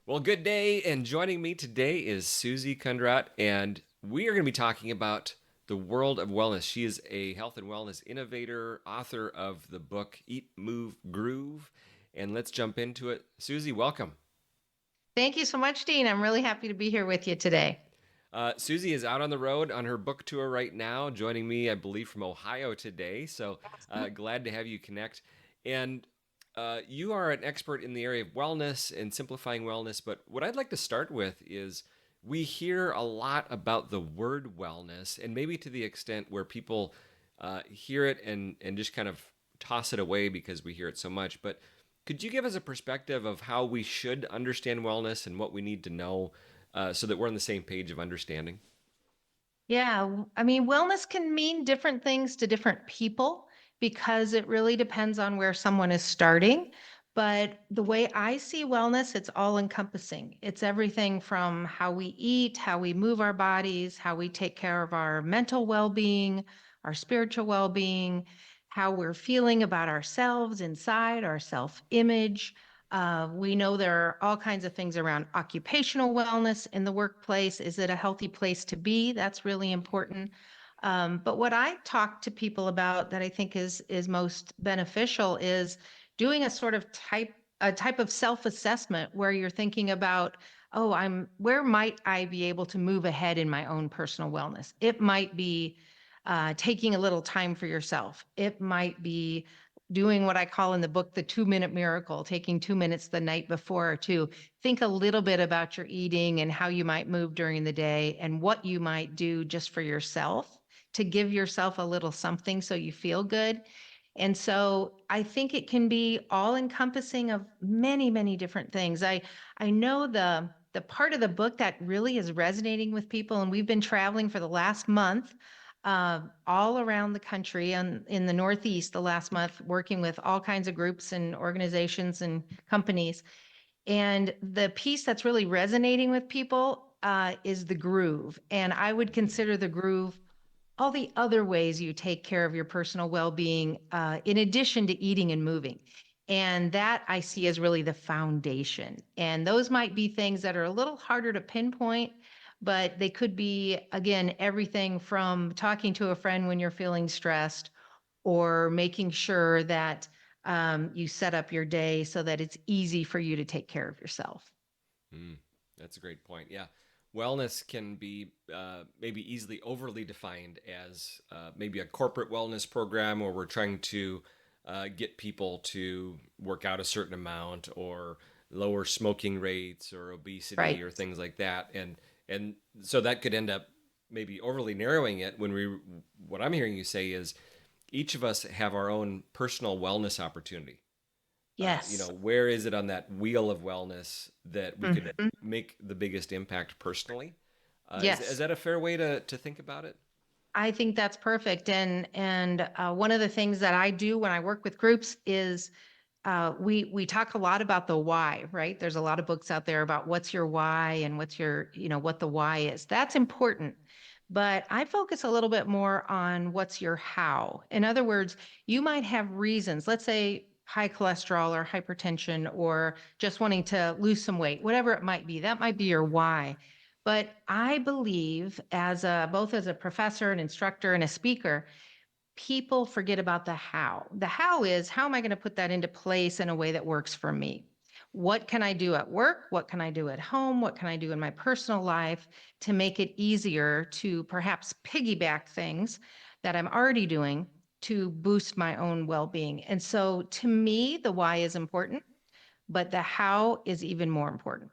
Well, good day. And joining me today is Susie Kundrat, and we are going to be talking about the world of wellness. She is a health and wellness innovator, author of the book Eat, Move, Groove. And let's jump into it. Susie, welcome. Thank you so much, Dean. I'm really happy to be here with you today. Susie is out on the road on her book tour right now, joining me, I believe, from Ohio today. So glad to have you connect. And you are an expert in the area of wellness and simplifying wellness. But what I'd like to start with is we hear a lot about the word wellness, and maybe to the extent where people hear it and just kind of toss it away because we hear it so much. But could you give us a perspective of how we should understand wellness and what we need to know so that we're on the same page of understanding? I mean, wellness can mean different things to different people because it really depends on where someone is starting. But the way I see wellness, it's all encompassing. It's everything from how we eat, how we move our bodies, how we take care of our mental well being, our spiritual well being, how we're feeling about ourselves inside, our self image. We know there are all kinds of things around occupational wellness in the workplace. Is it a healthy place to be? That's really important. But what I talk to people about that I think is most beneficial is doing a type of self-assessment where you're thinking about, oh, where might I be able to move ahead in my own personal wellness? It might be taking a little time for yourself. It might be doing what I call in the book the 2 minute miracle, taking 2 minutes the night before to think a little bit about your eating and how you might move during the day and what you might do just for yourself to give yourself a little something so you feel good. And so I think it can be all encompassing of many, many different things. I know the part of the book that really is resonating with people, and we've been traveling for the last month all around the country and in the Northeast the last month, working with all kinds of groups and organizations and companies. And the piece that's really resonating with people is the groove. And I would consider the groove all the other ways you take care of your personal well-being, in addition to eating and moving. And that I see as really the foundation. And those might be things that are a little harder to pinpoint, but they could be, again, everything from talking to a friend when you're feeling stressed or making sure that you set up your day so that it's easy for you to take care of yourself. Mm, that's a great point. Yeah. Wellness can be maybe easily overly defined as maybe a corporate wellness program where we're trying to get people to work out a certain amount or lower smoking rates or obesity Right. or things like that. And so that could end up maybe overly narrowing it when what I'm hearing you say is each of us have our own personal wellness opportunity. Yes. Where is it on that wheel of wellness that we could Mhm. make the biggest impact personally? Is Yes. that a fair way to think about it? I think that's perfect. And one of the things that I do when I work with groups is we talk a lot about the why, right? There's a lot of books out there about what's your why and what's your, what the why is. That's important. But I focus a little bit more on what's your how. In other words, you might have reasons, let's say high cholesterol or hypertension or just wanting to lose some weight, whatever it might be. That might be your why. But I believe both as a professor, an instructor, and a speaker, people forget about the how. The how is, how am I going to put that into place in a way that works for me? What can I do at work? What can I do at home? What can I do in my personal life to make it easier to perhaps piggyback things that I'm already doing to boost my own well being? And so to me, the why is important, but the how is even more important.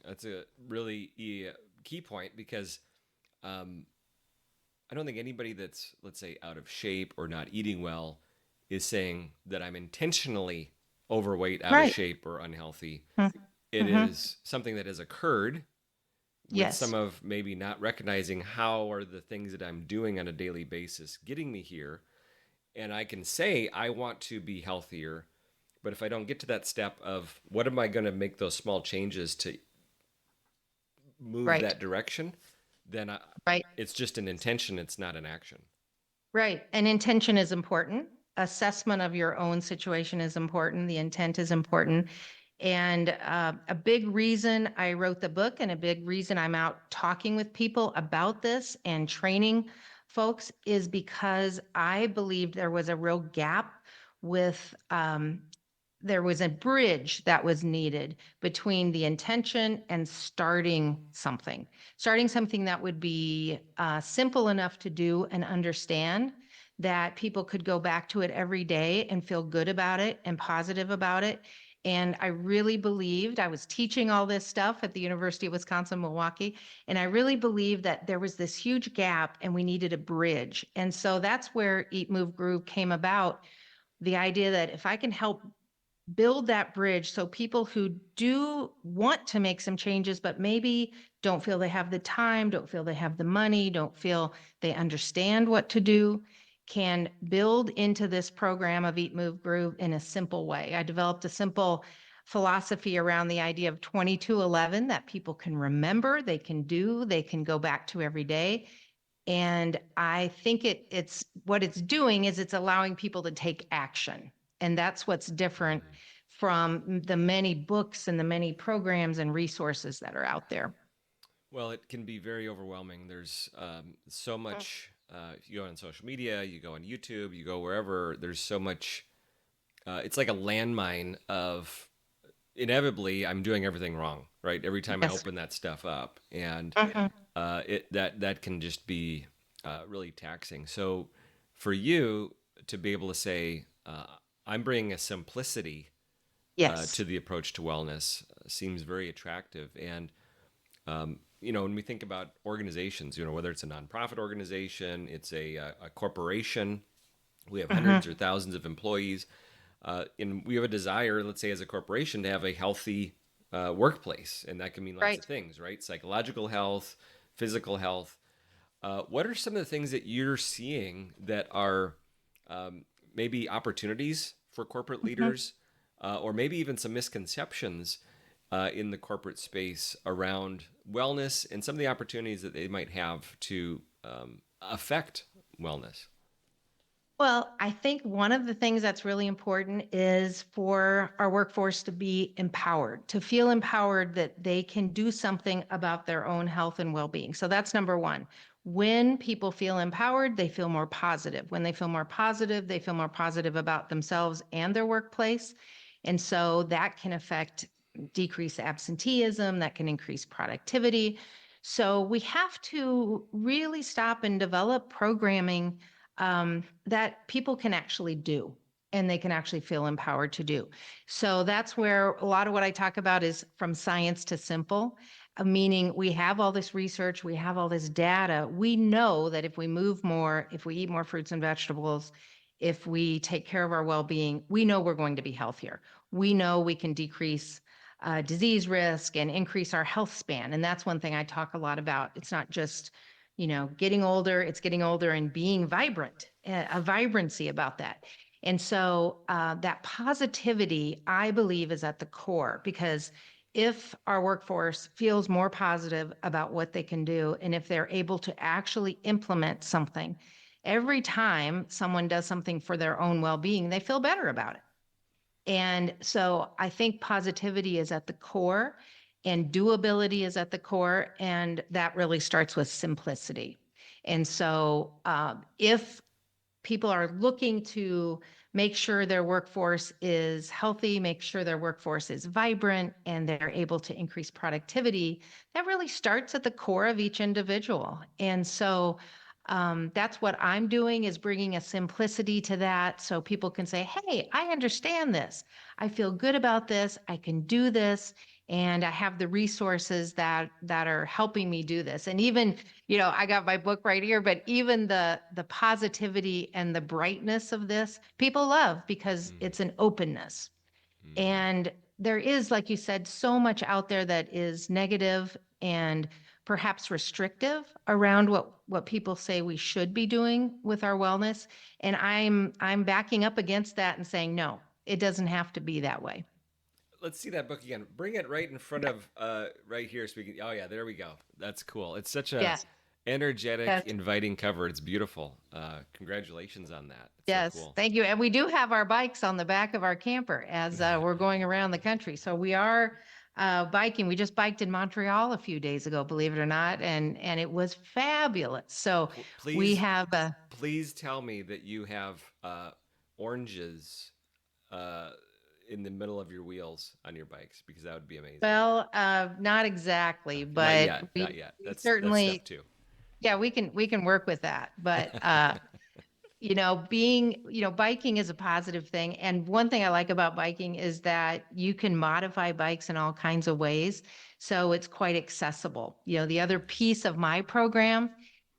That's a really key point because um, I don't think anybody that's, let's say, out of shape or not eating well is saying that I'm intentionally overweight, out of Right. shape, or unhealthy. It Mm-hmm. is something that has occurred with some Yes. of maybe not recognizing how are the things that I'm doing on a daily basis getting me here. And I can say I want to be healthier, but if I don't get to that step of what am I going to make those small changes to move Right. that direction, then Right. it's just an intention, it's not an action. Right. And intention is important. Assessment of your own situation is important. The intent is important. And a big reason I wrote the book and a big reason I'm out talking with people about this and training folks is because I believed there was a real gap with there was a bridge that was needed between the intention and starting something that would be simple enough to do and understand that people could go back to it every day and feel good about it and positive about it. And I really believed I was teaching all this stuff at the University of Wisconsin-Milwaukee. And I really believed that there was this huge gap and we needed a bridge. And so that's where Eat, Move, Groove came about. The idea that if I can help build that bridge so people who do want to make some changes, but maybe don't feel they have the time, don't feel they have the money, don't feel they understand what to do, can build into this program of Eat, Move, Groove in a simple way. I developed a simple philosophy around the idea of 2211 that people can remember, they can do, they can go back to every day. And I think it's what it's doing is it's allowing people to take action. And that's what's different Mm. from the many books and the many programs and resources that are out there. Well, it can be very overwhelming. There's so much. If you go on social media, you go on YouTube, you go wherever. There's so much. It's like a landmine of inevitably I'm doing everything wrong, right? Every time I Yes. open that stuff up, and Mhm. it that can just be really taxing. So for you to be able to say, I'm bringing a simplicity Yes. to the approach to wellness seems very attractive. And when we think about organizations, whether it's a nonprofit organization, it's a corporation, we have hundreds Mhm. or thousands of employees, and we have a desire, let's say, as a corporation, to have a healthy workplace, and that can mean lots of Right. things, right? Psychological health, physical health. What are some of the things that you're seeing that are maybe opportunities for corporate Mhm. leaders, or maybe even some misconceptions in the corporate space around wellness and some of the opportunities that they might have to affect wellness? Well, I think one of the things that's really important is for our workforce to be empowered, to feel empowered that they can do something about their own health and well being. So that's number one. When people feel empowered, they feel more positive. When they feel more positive, they feel more positive about themselves and their workplace. And so that can affect decrease absenteeism, that can increase productivity. So we have to really stop and develop programming that people can actually do and they can actually feel empowered to do. So that's where a lot of what I talk about is from science to simple, meaning we have all this research, we have all this data. We know that if we move more, if we eat more fruits and vegetables, if we take care of our well being, we know we're going to be healthier. We know we can decrease disease risk and increase our health span. And that's one thing I talk a lot about. It's not just getting older, it's getting older and being vibrant, a vibrancy about that. And so that positivity, I believe, is at the core because if our workforce feels more positive about what they can do, and if they're able to actually implement something, every time someone does something for their own well being, they feel better about it. And so I think positivity is at the core and doability is at the core. And that really starts with simplicity. And so if people are looking to make sure their workforce is healthy, make sure their workforce is vibrant, and they're able to increase productivity, that really starts at the core of each individual. And so that's what I'm doing is bringing a simplicity to that so people can say, hey, I understand this. I feel good about this. I can do this. And I have the resources that are helping me do this. And even, I got my book right here, but even the positivity and the brightness of this, people love because Mm, it's an openness. mm. And there is, like you said, so much out there that is negative and perhaps restrictive around what people say we should be doing with our wellness. And I'm backing up against that and saying, no, it doesn't have to be that way. Let's see that book again. Bring it right in front of right here. Speaking. Oh yeah, there we go. That's cool. It's such a Yes. Energetic, Yes. inviting cover. It's beautiful. Congratulations on that. It's so Yes, cool. thank you. And we do have our bikes on the back of our camper as we're going around the country. So we are biking. We just biked in Montreal a few days ago, believe it or not, and it was fabulous. So we Please, have please tell me that you have oranges uh, in the middle of your wheels on your bikes because that would be amazing. well, not exactly, Not but yet, not yet. we That's step certainly, two. yeah, we can work with that. But being, biking is a positive thing. And one thing I like about biking is that you can modify bikes in all kinds of ways. So it's quite accessible. The other piece of my program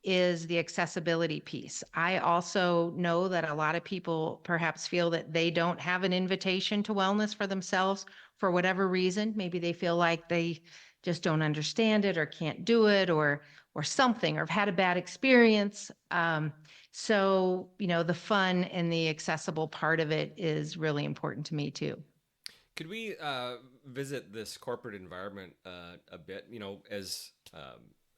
is the accessibility piece. I also know that a lot of people perhaps feel that they don't have an invitation to wellness for themselves for whatever reason. Maybe they feel like they just don't understand it or can't do it or something, or have had a bad experience. So, the fun and the accessible part of it is really important to me too. Could we visit this corporate environment a bit?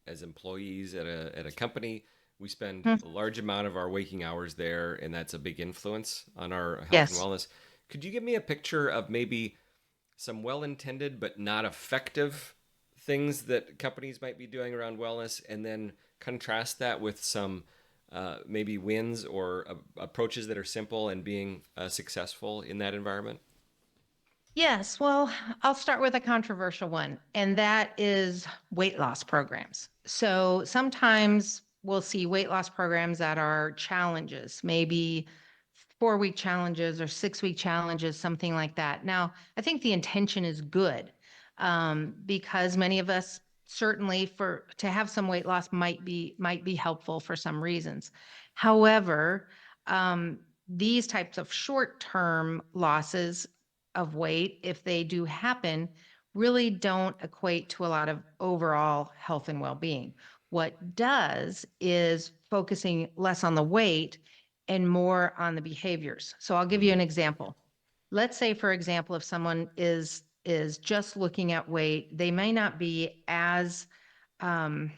As employees at a company, we spend Hmm. a large amount of our waking hours there, and that's a big influence on our health and Yes. wellness. Could you give me a picture of maybe some well-intended but not effective things that companies might be doing around wellness, and then contrast that with some maybe wins or approaches that are simple and being successful in that environment? Yes. Well, I'll start with a controversial one, and that is weight loss programs. So sometimes we'll see weight loss programs that are challenges, maybe 4-week challenges or 6-week challenges, something like that. Now, I think the intention is good, because many of us certainly for to have some weight loss might be helpful for some reasons. However, these types of short-term losses of weight, if they do happen, really don't equate to a lot of overall health and well-being. What does is focusing less on the weight and more on the behaviors. So I'll give you Mm, an example. Let's say, for example, if someone is just looking at weight, they may not be um,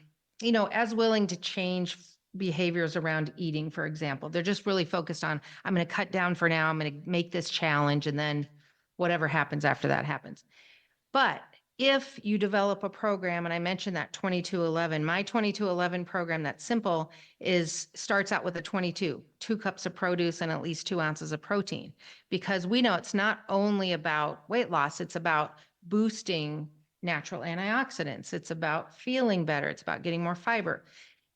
as willing to change behaviors around eating, for example. They're just really focused on, I'm going to cut down for now, I'm going to make this challenge, and then whatever happens after that happens. But if you develop a program, and I mentioned that 2211, my 2211 program that's simple starts out with a 22, 2 cups of produce and at least 2 ounces of protein, because we know it's not only about weight loss, it's about boosting natural antioxidants. It's about feeling better. It's about getting more fiber.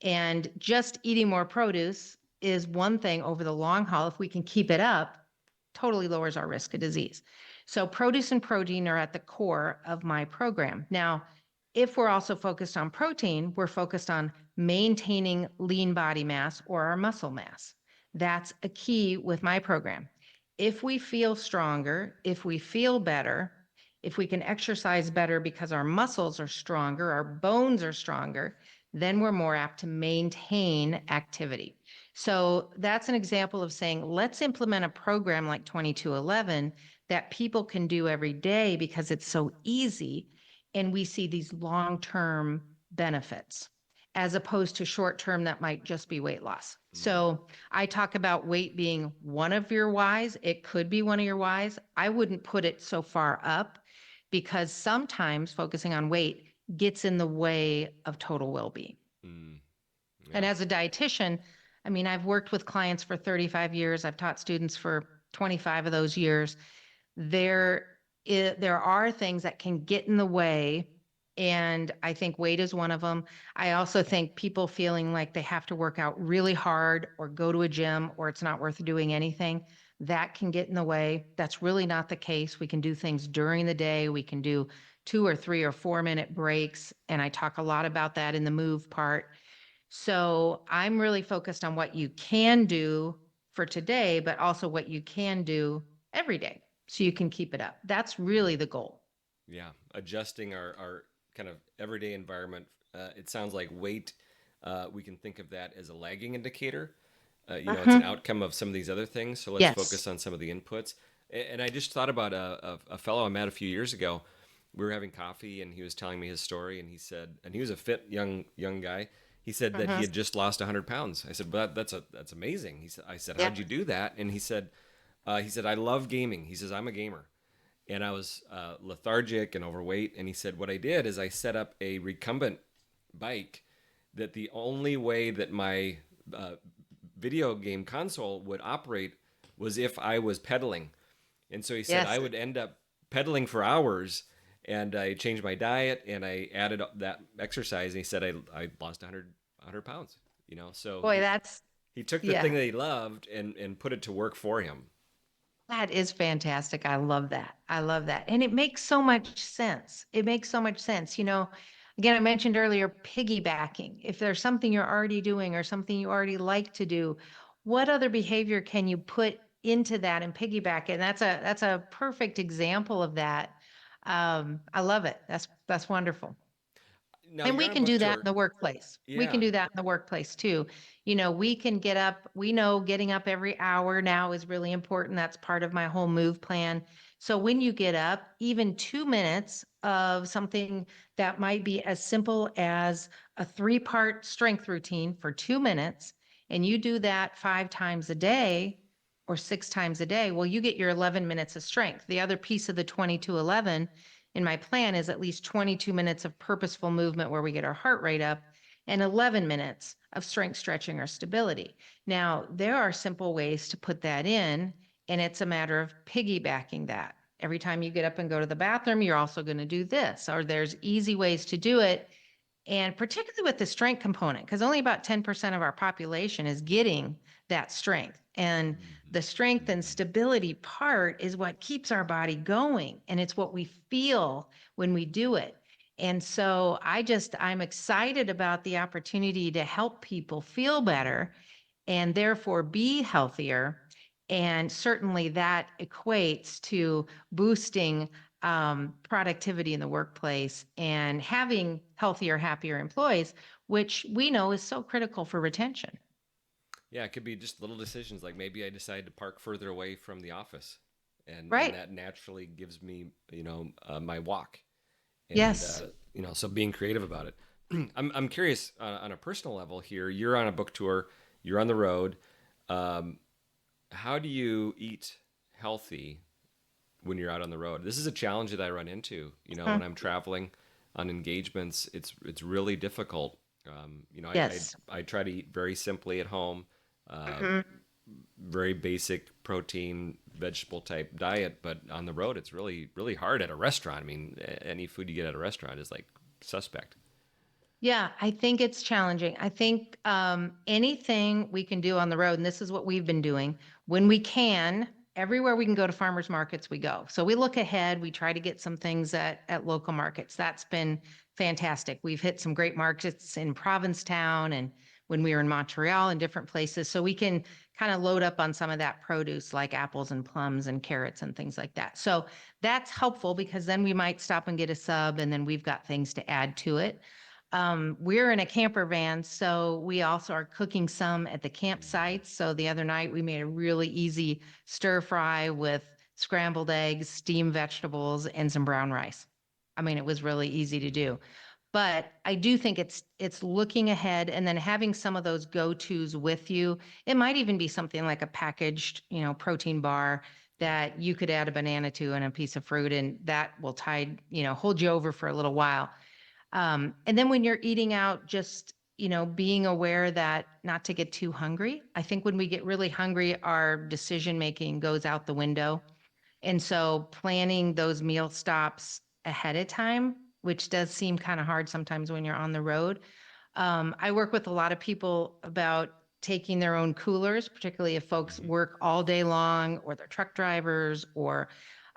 And just eating more produce is one thing over the long haul. If we can keep it up, totally lowers our risk of disease. So produce and protein are at the core of my program. Now, if we're also focused on protein, we're focused on maintaining lean body mass or our muscle mass. That's a key with my program. If we feel stronger, if we feel better, if we can exercise better because our muscles are stronger, our bones are stronger, then we're more apt to maintain activity. So that's an example of saying, let's implement a program like 2211 that people can do every day because it's so easy. And we see these long-term benefits as opposed to short-term that might just be weight loss. mm. So I talk about weight being one of your whys. It could be one of your whys. I wouldn't put it so far up because sometimes focusing on weight gets in the way of total well-being. Mm, And yeah. as a dietitian, I mean, I've worked with clients for 35 years. I've taught students for 25 of those years. There are things that can get in the way, and I think weight is one of them. I also think people feeling like they have to work out really hard or go to a gym or it's not worth doing anything, that can get in the way. That's really not the case. We can do things during the day. We can do 2 or 3 or 4 minute breaks, and I talk a lot about that in the move part. So I'm really focused on what you can do for today, but also what you can do every day so you can keep it up. That's really the goal. Yeah, adjusting our kind of everyday environment. It sounds like weight. We can think of that as a lagging indicator. It's an Uh-huh. outcome of some of these other things. So let's Yes. focus on some of the inputs. And I just thought about a fellow I met a few years ago. We were having coffee, and he was telling me his story. And he said, and he was a fit young guy, He said that he Mhm. had just lost 100 pounds. I said, "But that's amazing." I said, Yeah. "How'd you do that?" And he said, "I love gaming." He says, "I'm a gamer." And I was lethargic and overweight. And he said, "What I did is I set up a recumbent bike that the only way that my uh, video game console would operate was if I was pedaling." And so he said I Yes. would end up pedaling for hours, and I changed my diet and I added that exercise. And he said I lost 100 pounds, so Boy, that's he took the thing yeah. that he loved and put it to work for him. That is fantastic. I love that. I love that. And it makes so much sense. It makes so much sense. Again, I mentioned earlier piggybacking. If there's something you're already doing or something you already like to do, what other behavior can you put into that and piggyback it? And that's a perfect example of that. I love it. That's wonderful. Now And you're we on a can book do that in tour. the workplace. We can Yeah. do that in the workplace too. We can get up. We know getting up every hour now is really important. That's part of my whole move plan. So when you get up, even 2 minutes of something that might be as simple as a three-part strength routine for 2 minutes, and you do that 5 times a day or 6 times a day, well, you get your 11 minutes of strength. The other piece of the 20 to 11 in my plan is at least 22 minutes of purposeful movement where we get our heart rate up and 11 minutes of strength stretching or stability. Now, there are simple ways to put that in, and it's a matter of piggybacking that. Every time you get up and go to the bathroom, you're also going to do this, or there's easy ways to do it. And particularly with the strength component, because only about 10% of our population is getting that strength. And Mm-hmm. the strength and Mm-hmm. stability part is what keeps our body going. And it's what we feel when we do it. And so I'm excited about the opportunity to help people feel better and therefore be healthier. And certainly that equates to boosting productivity in the workplace and having healthier, happier employees, which we know is so critical for retention. Yeah, it could be just little decisions like maybe I decide to park further away from the office, and Right. that naturally gives me my walk, and Yes. so being creative about it. I'm curious on a personal level here. You're on a book tour. You're on the road. Um, how do you eat healthy when you're out on the road? This is a challenge that I run into. When Mhm. I'm traveling on engagements, it's really difficult. Yes. I try to eat very simply at home, uh, Mhm. very basic protein, vegetable type diet. But on the road, it's really really hard at a restaurant. I mean, any food you get at a restaurant is like suspect. Yeah, I think it's challenging. I think anything we can do on the road, and this is what we've been doing when we can, everywhere we can go to farmers markets, we go. So we look ahead, we try to get some things at local markets. That's been fantastic. We've hit some great markets in Provincetown and when we were in Montreal and different places. So we can kind of load up on some of that produce like apples and plums and carrots and things like that. So that's helpful because then we might stop and get a sub and then we've got things to add to it. We're in a camper van, so we also are cooking some at the campsites. So the other night we made a really easy stir fry with scrambled eggs, steamed vegetables, and some brown rice. I mean, it was really easy to do. But I do think it's looking ahead and then having some of those go-tos with you. It might even be something like a packaged, protein bar Yeah. that you could add a banana to and a piece of fruit, and that will hold you over for a little while. And then when you're eating out, just, being aware that not to get too hungry. I think when we get really hungry, our decision making goes out the window. And so planning those meal stops ahead of time, which does seem kind of hard sometimes when you're on the road. I work with a lot of people about taking their own coolers, particularly if folks Hmm. work all day long or they're truck drivers or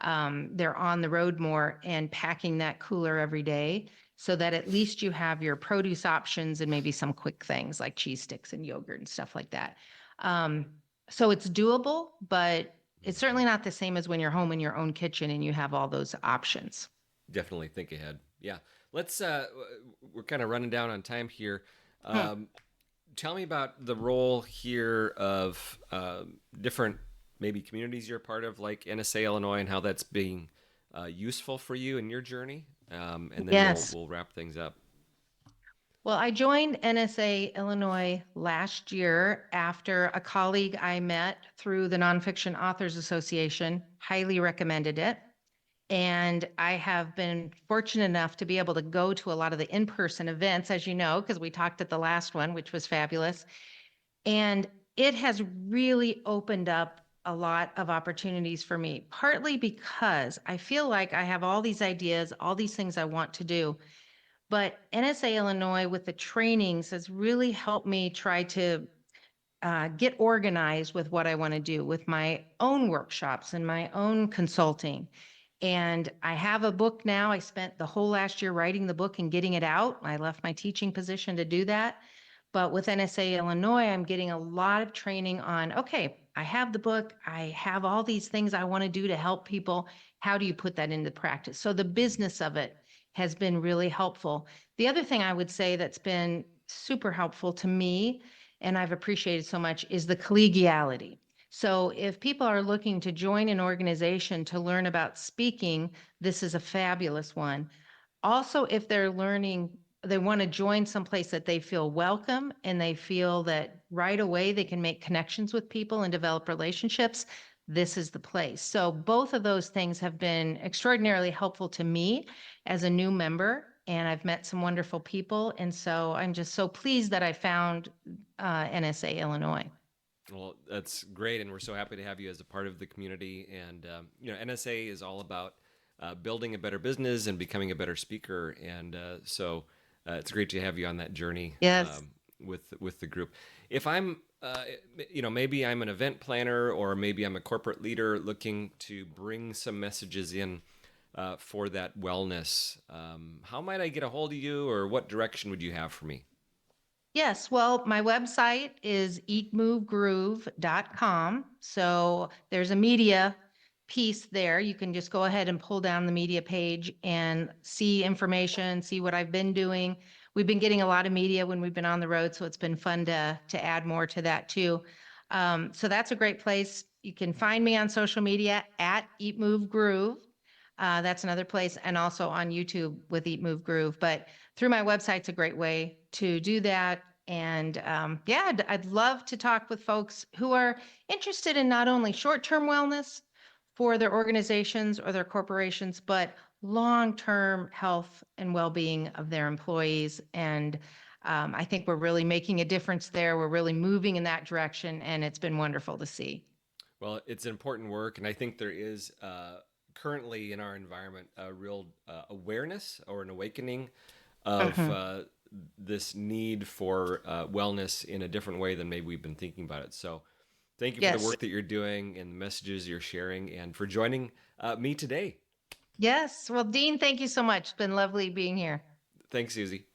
they're on the road more and packing that cooler every day so that at least you have your produce options and maybe some quick things like cheese sticks and yogurt and stuff like that. Um, so it's doable, but it's Hmm. certainly not the same as when you're home in your own kitchen and you have all those options. Definitely think ahead. Yeah. Let's. We're kind of running down on time here. Hmm. Um, Tell me about the role here of different maybe communities you're a part of, like NSA Illinois, and how that's being useful for you in your journey. And then we'll Yes. we'll wrap things up. Well, I joined NSA Illinois last year after a colleague I met through the Nonfiction Authors Association highly recommended it. And I have been fortunate enough to be able to go to a lot of the in-person events, as you know, because we talked at the last one, which was fabulous. And it has really opened up a lot of opportunities for me, partly because I feel like I have all these ideas, all these things I want to do. But NSA Illinois, with the trainings, has really helped me try to get organized with what I want to do with my own workshops and my own consulting. And I have a book now. I spent the whole last year writing the book and getting it out. I left my teaching position to do that. But with NSA Illinois, I'm getting a lot of training on, okay, I have the book. I have all these things I want to do to help people. How do you put that into practice? So the business of it has been really helpful. The other thing I would say that's been super helpful to me, and I've appreciated so much, is the collegiality. So if people are looking to join an organization to learn about speaking, this is a fabulous one. Also, if they're learning, they want to join someplace that they feel welcome and they feel that right away they can make connections with people and develop relationships, this is the place. So both of those things have been extraordinarily helpful to me as a new member, and I've met some wonderful people. And so I'm just so pleased that I found NSA Illinois. Well, that's great, and we're so happy to have you as a part of the community. And NSA is all about building a better business and becoming a better speaker. And it's great to have you on that journey Yes. with the group. If I'm, maybe I'm an event planner or maybe I'm a corporate leader looking to bring some messages in for that wellness, how might I get a hold of you, or what direction would you have for me? Yes, well, my website is eatmovegroove.com. So there's a media piece there. You can just go ahead and pull down the media page and see information, see what I've been doing. We've been getting a lot of media when we've been on the road, so it's been fun to add more to that too. So that's a great place. You can find me on social media at Eat Move Groove. That's another place, and also on YouTube with Eat Move Groove. But through my website's a great way to do that. And yeah, I'd love to talk with folks who are interested in not only short-term wellness for their organizations or their corporations, but long-term health and well-being of their employees. And I think we're really making a difference there. We're really moving in that direction, and it's been wonderful to see. Well, it's important work, and I think there is currently in our environment a real awareness or an awakening of Mhm. this need for wellness in a different way than maybe we've been thinking about it. So, thank you for the Yes. work that you're doing and the messages you're sharing, and for joining me today. Yes. Well, Dean, thank you so much. It's been lovely being here. Thanks, Susie.